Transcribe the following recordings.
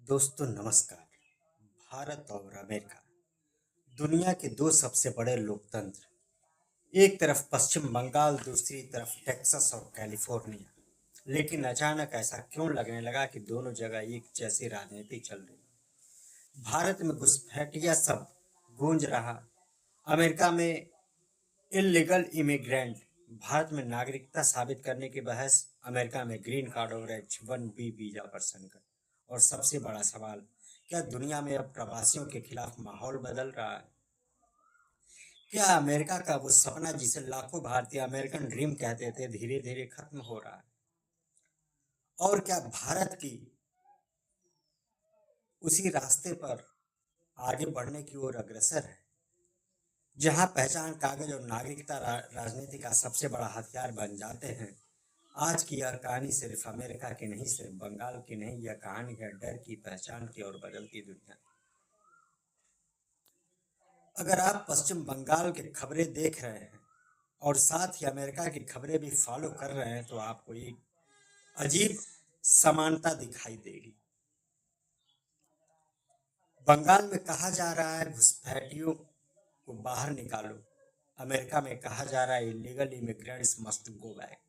दोस्तों नमस्कार। भारत और अमेरिका दुनिया के दो सबसे बड़े लोकतंत्र। एक तरफ पश्चिम बंगाल, दूसरी तरफ टेक्सास और कैलिफोर्निया। लेकिन अचानक ऐसा क्यों लगने लगा कि दोनों जगह एक जैसी राजनीति चल रही। भारत में घुसपैठिया शब्द गूंज रहा, अमेरिका में इलीगल इमिग्रेंट, भारत में नागरिकता साबित करने की बहस, अमेरिका में ग्रीन कार्ड और H-1B वीजा पर संकट। और सबसे बड़ा सवाल, क्या दुनिया में अब प्रवासियों के खिलाफ माहौल बदल रहा है? क्या अमेरिका का वो सपना जिसे लाखों भारतीय अमेरिकन ड्रीम कहते थे धीरे धीरे खत्म हो रहा है? और क्या भारत की उसी रास्ते पर आगे बढ़ने की ओर अग्रसर है, जहां पहचान, कागज और नागरिकता राजनीति का सबसे बड़ा हथियार बन जाते हैं? आज की यह कहानी सिर्फ अमेरिका की नहीं, सिर्फ बंगाल की नहीं, यह कहानी है डर की, पहचान की और बदलती दुनिया। अगर आप पश्चिम बंगाल की खबरें देख रहे हैं और साथ ही अमेरिका की खबरें भी फॉलो कर रहे हैं तो आपको एक अजीब समानता दिखाई देगी। बंगाल में कहा जा रहा है घुसपैठियों को बाहर निकालो, अमेरिका में कहा जा रहा है illegal immigrants must go back.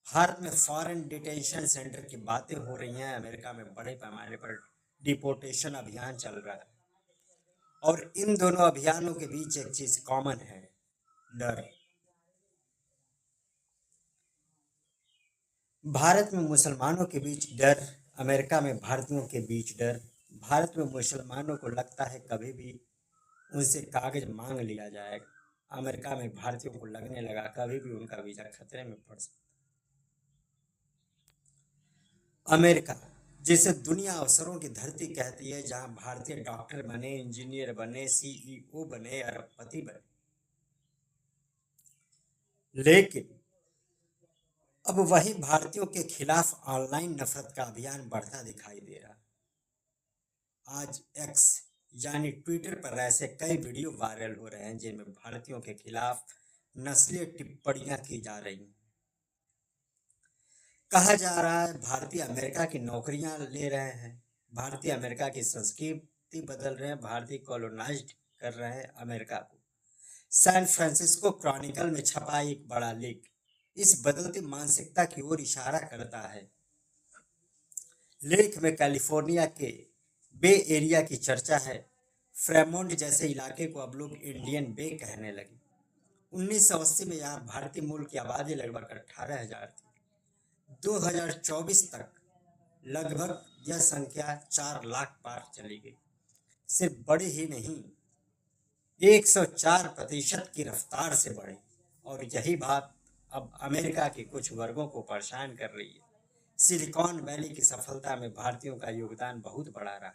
Bharat में फॉरेन डिटेंशन सेंटर की बातें हो रही हैं, अमेरिका में बड़े पैमाने पर डिपोर्टेशन अभियान चल रहा है। और इन दोनों अभियानों के बीच एक चीज कॉमन है, डर। भारत में मुसलमानों के बीच डर, अमेरिका में भारतीयों के बीच डर। भारत में मुसलमानों को लगता है कभी भी उनसे कागज मांग लिया जाएगा, अमेरिका में भारतीयों को लगने लगा कभी भी उनका वीजा खतरे में पड़ सकता। अमेरिका, जिसे दुनिया अवसरों की धरती कहती है, जहां भारतीय डॉक्टर बने, इंजीनियर बने, CEO बने, अरबपति बने, लेकिन अब वही भारतीयों के खिलाफ ऑनलाइन नफरत का अभियान बढ़ता दिखाई दे रहा है। आज एक्स यानी ट्विटर पर ऐसे कई वीडियो वायरल हो रहे हैं जिनमें भारतीयों के खिलाफ नस्लीय टिप्पणियां की जा रही हैं। कहा जा रहा है भारतीय अमेरिका की नौकरियां ले रहे हैं, भारतीय अमेरिका की संस्कृति बदल रहे हैं, भारतीय कॉलोनाइज्ड कर रहे हैं अमेरिका को। सैन फ्रांसिस्को क्रॉनिकल में छपा एक बड़ा लेख इस बदलती मानसिकता की ओर इशारा करता है। लेख में कैलिफोर्निया के बे एरिया की चर्चा है। फ्रेमोंट जैसे इलाके को अब लोग इंडियन बे कहने लगे। 1980 में यहाँ भारतीय मूल की आबादी लगभग 18,000 थी। 2024 तक लगभग यह संख्या 4 लाख पार चली गई। सिर्फ बढ़ी ही नहीं, 104% की रफ्तार से बढ़ी। और यही बात अब अमेरिका के कुछ वर्गों को परेशान कर रही है। सिलिकॉन वैली की सफलता में भारतीयों का योगदान बहुत बड़ा रहा।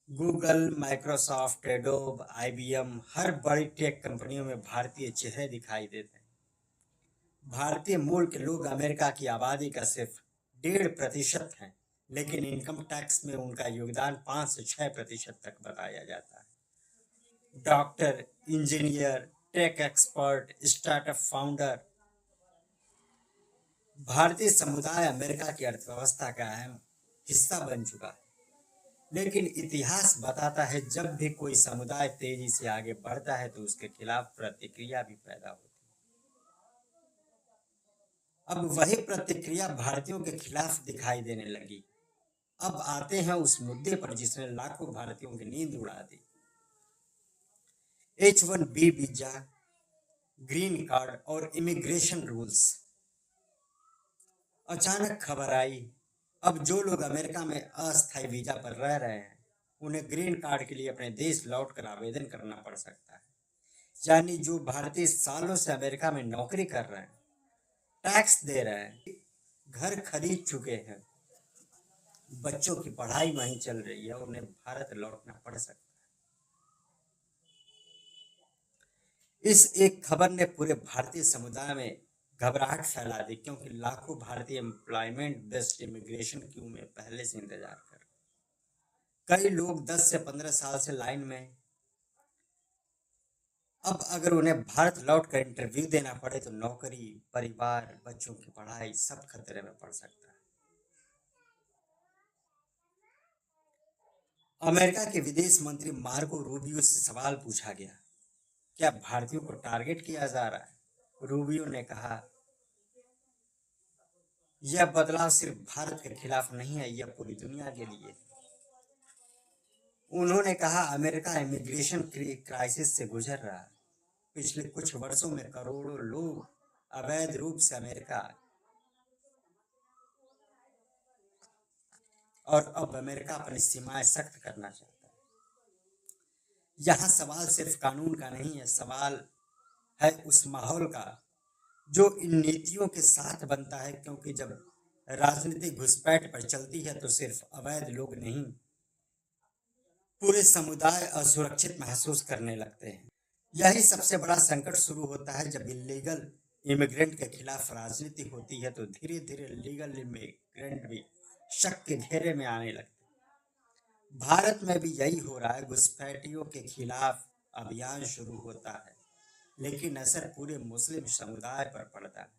गूगल, माइक्रोसॉफ्ट, एडोब, IBM, हर बड़ी टेक कंपनियों में भारतीय चेहरे दिखाई देते हैं। भारतीय मूल के लोग अमेरिका की आबादी का सिर्फ 1.5% है, लेकिन इनकम टैक्स में उनका योगदान 5 से 6% तक बताया जाता है। Doctor, engineer, tech expert, startup founder, भारतीय समुदाय अमेरिका की अर्थव्यवस्था का अहम हिस्सा बन चुका है। लेकिन इतिहास बताता है जब भी कोई समुदाय तेजी से आगे बढ़ता है तो उसके खिलाफ प्रतिक्रिया भी पैदा होती है। अब वही प्रतिक्रिया भारतीयों के खिलाफ दिखाई देने लगी। अब आते हैं उस मुद्दे पर जिसने लाखों भारतीयों की नींद उड़ा दी। H-1B वीजा, ग्रीन कार्ड और इमिग्रेशन रूल्स। अचानक खबर आई, अब जो लोग अमेरिका में अस्थायी वीजा पर रह रहे हैं उन्हें ग्रीन कार्ड के लिए अपने देश लौटकर आवेदन करना पड़ सकता है। यानी जो भारतीय सालों से अमेरिका में नौकरी कर रहे हैं, टैक्स दे रहे हैं, घर खरीद चुके हैं, बच्चों की पढ़ाई वहीं चल रही है, उन्हें भारत लौटना पड़ सकता है। इस एक खबर ने पूरे भारतीय समुदाय में घबराहट फैला दी, क्योंकि लाखों भारतीय एम्प्लॉयमेंट बेस्ड इमिग्रेशन क्यू में पहले से इंतजार कर। कई लोग 10 से 15 साल से लाइन में अब अगर उन्हें भारत लौट कर इंटरव्यू देना पड़े तो नौकरी, परिवार, बच्चों की पढ़ाई सब खतरे में पड़ सकता है। अमेरिका के विदेश मंत्री मार्को रूबियो से सवाल पूछा गया, क्या भारतीयों को टारगेट किया जा रहा है? रूबियो ने कहा, यह बदलाव सिर्फ भारत के खिलाफ नहीं है, यह पूरी दुनिया के लिए। उन्होंने कहा, अमेरिका इमिग्रेशन क्राइसिस से गुजर रहा है। पिछले कुछ वर्षों में करोड़ों लोग अवैध रूप से अमेरिका आए और अब अमेरिका अपनी सीमाएं सख्त करना चाहता है। यहाँ सवाल सिर्फ कानून का नहीं है, सवाल है उस माहौल का जो इन नीतियों के साथ बनता है, क्योंकि जब राजनीति घुसपैठ पर चलती है तो सिर्फ अवैध लोग नहीं, पूरे समुदाय असुरक्षित महसूस करने लगते हैं। यही सबसे बड़ा संकट शुरू होता है जब इलीगल इमिग्रेंट के खिलाफ राजनीति होती है तो धीरे धीरे लीगल इमिग्रेंट भी शक के घेरे में आने लगते हैं। भारत में भी यही हो रहा है, घुसपैठियों के खिलाफ अभियान शुरू होता है लेकिन असर पूरे मुस्लिम समुदाय पर पड़ता है।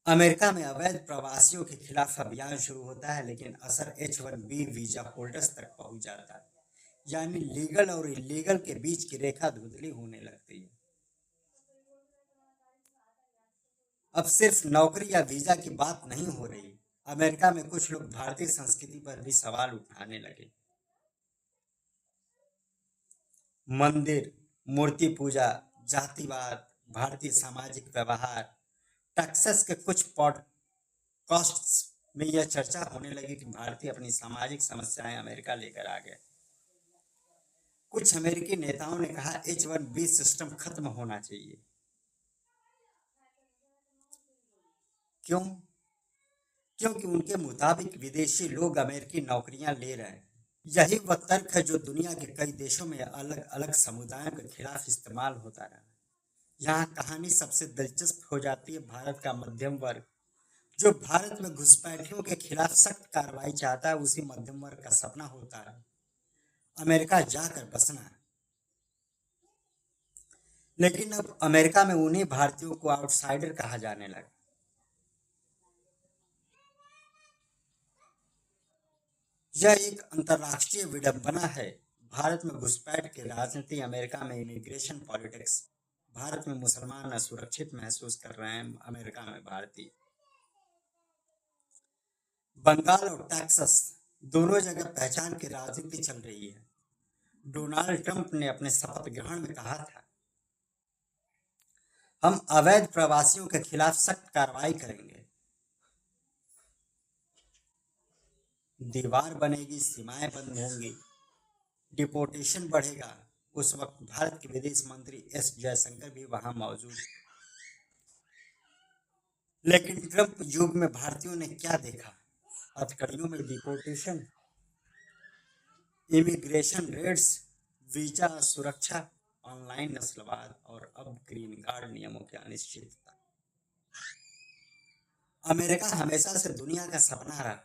अमेरिका में अवैध प्रवासियों के खिलाफ अभियान शुरू होता है लेकिन असर H1B वीजा होल्डर्स तक पहुंच जाता है, यानी लीगल और इलीगल के बीच की रेखा धुंधली होने लगती है। अब सिर्फ नौकरी या वीजा की बात नहीं हो रही, अमेरिका में कुछ लोग भारतीय संस्कृति पर भी सवाल उठाने लगे। मंदिर, मूर्ति पूजा, जातिवाद, भारतीय सामाजिक व्यवहार। टेक्सास के कुछ पॉडकास्ट्स में यह चर्चा होने लगी कि भारतीय अपनी सामाजिक समस्याएं अमेरिका लेकर आ गए। कुछ अमेरिकी नेताओं ने कहा H1B सिस्टम खत्म होना चाहिए। क्यों? क्योंकि उनके मुताबिक विदेशी लोग अमेरिकी नौकरियां ले रहे हैं। यही वह तर्क है जो दुनिया के कई देशों में अलग अलग समुदायों के खिलाफ इस्तेमाल होता रहा। यहाँ कहानी सबसे दिलचस्प हो जाती है। भारत का मध्यम वर्ग जो भारत में घुसपैठियों के खिलाफ सख्त कार्रवाई चाहता है, उसी मध्यम वर्ग का सपना होता है अमेरिका जाकर बसना। लेकिन अब अमेरिका में उन्हीं भारतीयों को आउटसाइडर कहा जाने लगा। यह एक अंतर्राष्ट्रीय विडंबना है। भारत में घुसपैठ की राजनीति, अमेरिका में इमिग्रेशन पॉलिटिक्स। भारत में मुसलमान असुरक्षित महसूस कर रहे हैं, अमेरिका में भारतीय। बंगाल और टेक्सास दोनों जगह पहचान की राजनीति चल रही है। डोनाल्ड ट्रंप ने अपने शपथ ग्रहण में कहा था, हम अवैध प्रवासियों के खिलाफ सख्त कार्रवाई करेंगे। दीवार बनेगी, सीमाएं बंद होंगी, डिपोटेशन बढ़ेगा। उस वक्त भारत के विदेश मंत्री एस जयशंकर भी वहां मौजूद थे। लेकिन ट्रंप युग में भारतीयों ने क्या देखा? हथकड़ियों में डिपोटेशन, इमिग्रेशन रेड्स, वीजा सुरक्षा, ऑनलाइन नस्लवाद और अब ग्रीन कार्ड नियमों की अनिश्चितता। अमेरिका हमेशा से दुनिया का सपना रहा,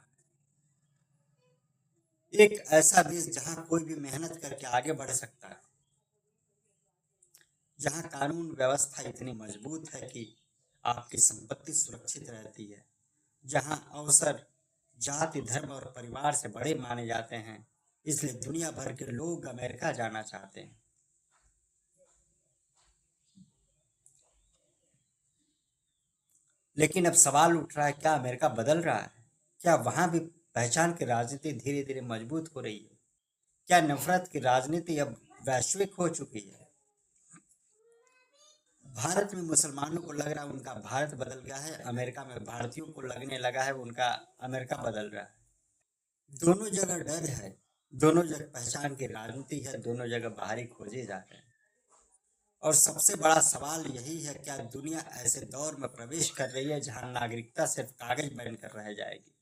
एक ऐसा देश जहां कोई भी मेहनत करके आगे बढ़ सकता है, जहां कानून व्यवस्था इतनी मजबूत है कि आपकी संपत्ति सुरक्षित रहती है, जहां अवसर जाति, धर्म और परिवार से बड़े माने जाते हैं। इसलिए दुनिया भर के लोग अमेरिका जाना चाहते हैं। लेकिन अब सवाल उठ रहा है, क्या अमेरिका बदल रहा है? क्या वहां भी पहचान की राजनीति धीरे धीरे मजबूत हो रही है? क्या नफरत की राजनीति अब वैश्विक हो चुकी है? भारत में मुसलमानों को लग रहा है उनका भारत बदल गया है, अमेरिका में भारतीयों को लगने लगा है उनका अमेरिका बदल रहा है। दोनों जगह डर है, दोनों जगह पहचान की राजनीति है, दोनों जगह बाहरी खोजे जा रहे हैं। और सबसे बड़ा सवाल यही है, क्या दुनिया ऐसे दौर में प्रवेश कर रही है जहां नागरिकता सिर्फ कागज बनकर रह जाएगी,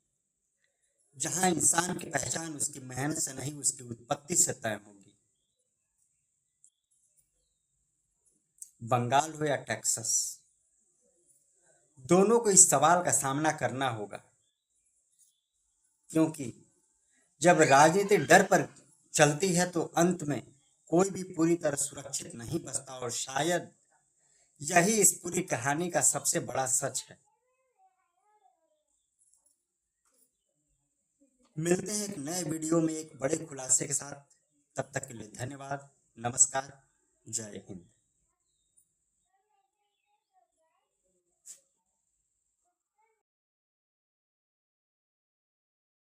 जहां इंसान की पहचान उसकी मेहनत से नहीं उसकी उत्पत्ति से तय होगी? बंगाल हो या टेक्सास, दोनों को इस सवाल का सामना करना होगा, क्योंकि जब राजनीति डर पर चलती है तो अंत में कोई भी पूरी तरह सुरक्षित नहीं बचता और शायद यही इस पूरी कहानी का सबसे बड़ा सच है। मिलते हैं एक नए वीडियो में एक बड़े खुलासे के साथ। तब तक के लिए धन्यवाद। नमस्कार। जय हिंद।